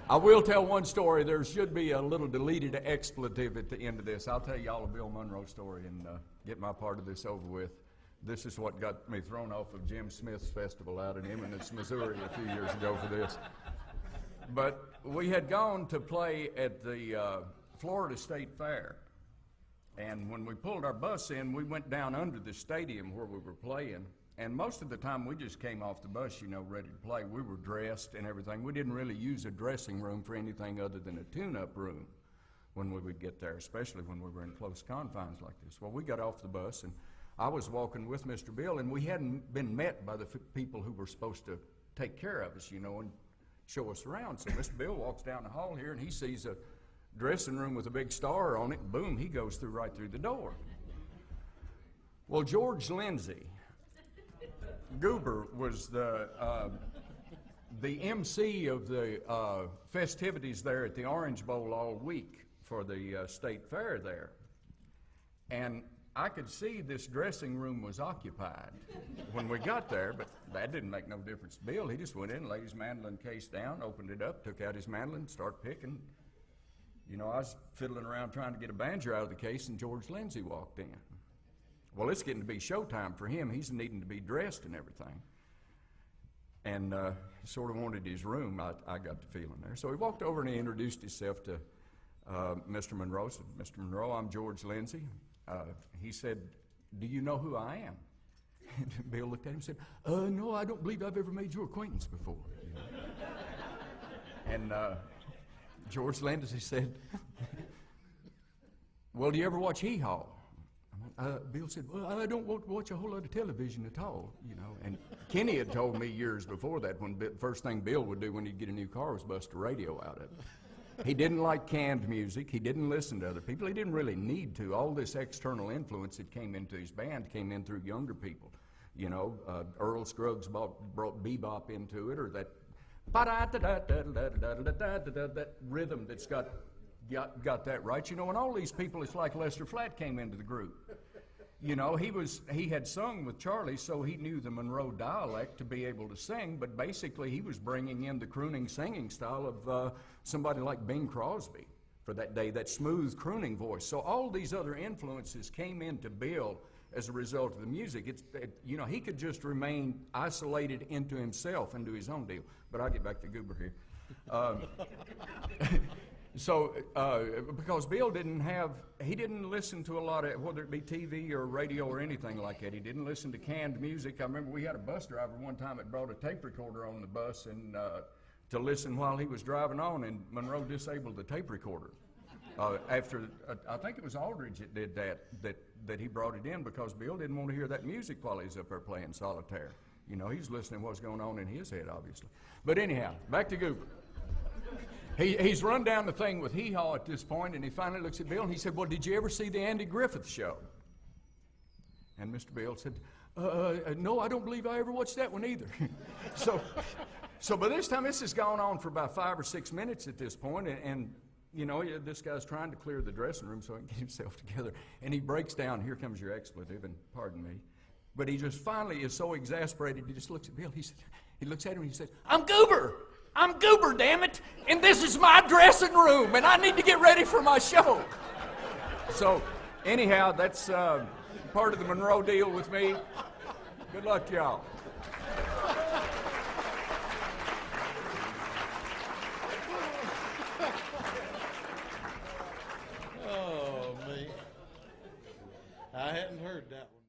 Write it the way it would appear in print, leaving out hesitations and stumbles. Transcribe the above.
I will tell one story. There should be a little deleted expletive at the end of this. I'll tell y'all a Bill Monroe story and get my part of this over with. This is what got me thrown off of Jim Smith's festival out in Eminence, Missouri a few years ago for this. But we had gone to play at the Florida State Fair. And when we pulled our bus in, we went down under the stadium where we were playing. And most of the time, we just came off the bus, you know, ready to play. We were dressed and everything. We didn't really use a dressing room for anything other than a tune-up room when we would get there, especially when we were in close confines like this. Well, we got off the bus, and I was walking with Mr. Bill, and we hadn't been met by the people who were supposed to take care of us, you know, and show us around. So Mr. Bill walks down the hall here, and he sees a dressing room with a big star on it, and boom, he goes right through the door. Well, George Lindsay, Goober, was the MC of the festivities there at the Orange Bowl all week for the state fair there. And I could see this dressing room was occupied when we got there, but that didn't make no difference to Bill. He just went in, laid his mandolin case down, opened it up, took out his mandolin, started picking. You know, I was fiddling around trying to get a banjo out of the case, and George Lindsay walked in. Well, it's getting to be showtime for him. He's needing to be dressed and everything. And he sort of wanted his room, I got the feeling there. So he walked over and he introduced himself to Mr. Monroe. Said, Mr. Monroe, I'm George Lindsay. He said, do you know who I am? And Bill looked at him and said, no, I don't believe I've ever made your acquaintance before. And George Lindsay said, well, do you ever watch Hee Haw? Bill said, well, I don't watch a whole lot of television at all, you know. And Kenny had told me years before that when first thing Bill would do when he'd get a new car was bust a radio out of it. He didn't like canned music. He didn't listen to other people. He didn't really need to. All this external influence that came into his band came in through younger people. You know, Earl Scruggs brought bebop into it, or that that rhythm that's got that right. You know, and all these people, it's like Lester Flatt came into the group. You know, he had sung with Charlie, so he knew the Monroe dialect to be able to sing, but basically he was bringing in the crooning singing style of somebody like Bing Crosby for that day, that smooth crooning voice. So all these other influences came into Bill as a result of the music. You know, he could just remain isolated into himself, into his own deal. But I'll get back to Goober here. So, because Bill he didn't listen to a lot of, whether it be TV or radio or anything like that. He didn't listen to canned music. I remember we had a bus driver one time that brought a tape recorder on the bus and to listen while he was driving on, and Monroe disabled the tape recorder. After, I think it was Aldridge that did that he brought it in because Bill didn't want to hear that music while he was up there playing solitaire. You know, he's listening to what's going on in his head, obviously. But anyhow, back to Goober. He's run down the thing with Hee Haw at this point, and he finally looks at Bill and he said, well, did you ever see the Andy Griffith Show? And Mr. Bill said, no, I don't believe I ever watched that one either. So by this time, this has gone on for about 5 or 6 minutes at this point, and you know, this guy's trying to clear the dressing room so he can get himself together, and he breaks down, here comes your expletive, and pardon me, but he just finally is so exasperated, he just looks at Bill, he looks at him and he says, I'm Goober, damn it, and this is my dressing room, and I need to get ready for my show. So, anyhow, that's part of the Monroe deal with me. Good luck, y'all. Oh, me. I hadn't heard that one.